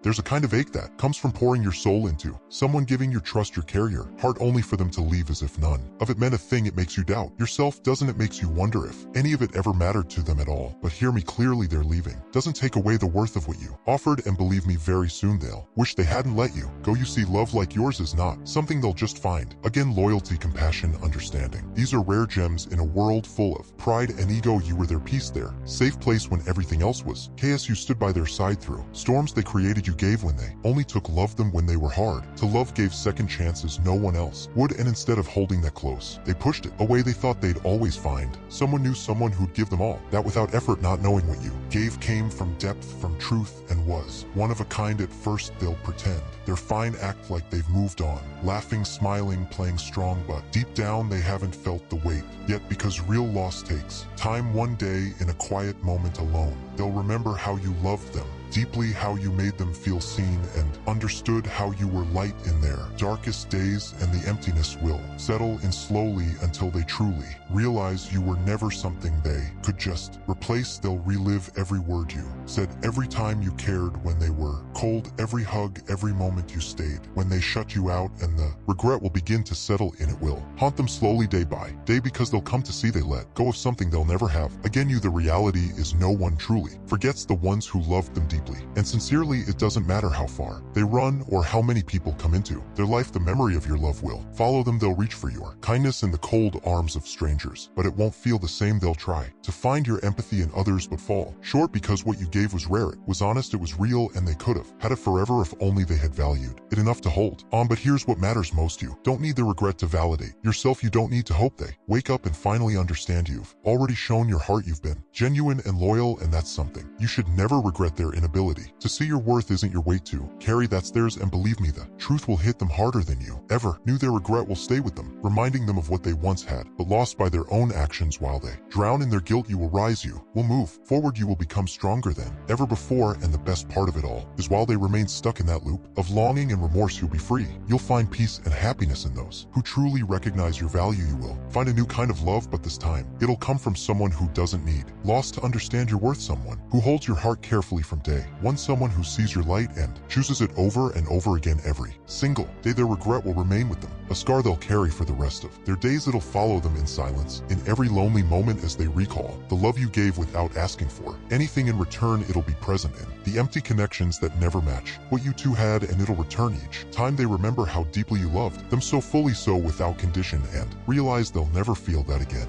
There's a kind of ache that comes from pouring your soul into someone, giving your trust, your care, your heart, only for them to leave as if none of it meant a thing. It makes you doubt yourself, doesn't it? Makes you wonder if any of it ever mattered to them at all. But hear me clearly, their leaving doesn't take away the worth of what you offered, and believe me, very soon they'll wish they hadn't let you go. You see, love like yours is not something they'll just find again. Loyalty, compassion, understanding, these are rare gems in a world full of pride and ego. You were their peace, their safe place when everything else was chaos. You stood by their side through storms they created. You gave when they only took, loved them when they were hard to love, gave second chances no one else would, and instead of holding that close, they pushed it away. They thought they'd always find someone new, someone who'd give them all that without effort, not knowing what you gave came from depth, from truth, and was one of a kind. At first they'll pretend they're fine, act like they've moved on, laughing, smiling, playing strong, but deep down they haven't felt the weight yet, because real loss takes time. One day, in a quiet moment alone, they'll remember how you loved them deeply, how you made them feel seen and understood, how you were light in their darkest days, and the emptiness will settle in slowly until they truly realize you were never something they could just replace. They'll relive every word you said, every time you cared when they were cold, every hug, every moment you stayed when they shut you out, and the regret will begin to settle in. It will haunt them slowly, day by day, because they'll come to see they let go of something they'll never have again. The reality is, no one truly forgets the ones who loved them deeply and sincerely. It doesn't matter how far they run or how many people come into their life, the memory of your love will follow them. They'll reach for your kindness in the cold arms of strangers, but it won't feel the same. They'll try to find your empathy in others, but fall short, because what you gave was rare, it was honest, it was real, and they could have had it forever if only they had valued it enough to hold on. But here's what matters most: you don't need the regret to validate yourself. You don't need to hope they wake up and finally understand. You've already shown your heart. You've been genuine and loyal, and that's something you should never regret. Their inability to see your worth isn't your weight to carry, that's theirs, and believe me, the truth will hit them harder than you ever knew. Their regret will stay with them, reminding them of what they once had, but lost by their own actions. While they drown in their guilt, you will rise, you will move forward, you will become stronger than ever before. And the best part of it all is, while they remain stuck in that loop of longing and remorse, you'll be free. You'll find peace and happiness in those who truly recognize your value. You will find a new kind of love, but this time it'll come from someone who doesn't need loss to understand your worth, someone who holds your heart carefully from day one, someone who sees your light and chooses it over and over again every single day. Their regret will remain with them, a scar they'll carry for the rest of their days. It'll follow them in silence, in every lonely moment, as they recall the love you gave without asking for anything in return. It'll be present in the empty connections that never match what you two had, and it'll return each time they remember how deeply you loved them, so fully, so without condition, and realize they'll never feel that again.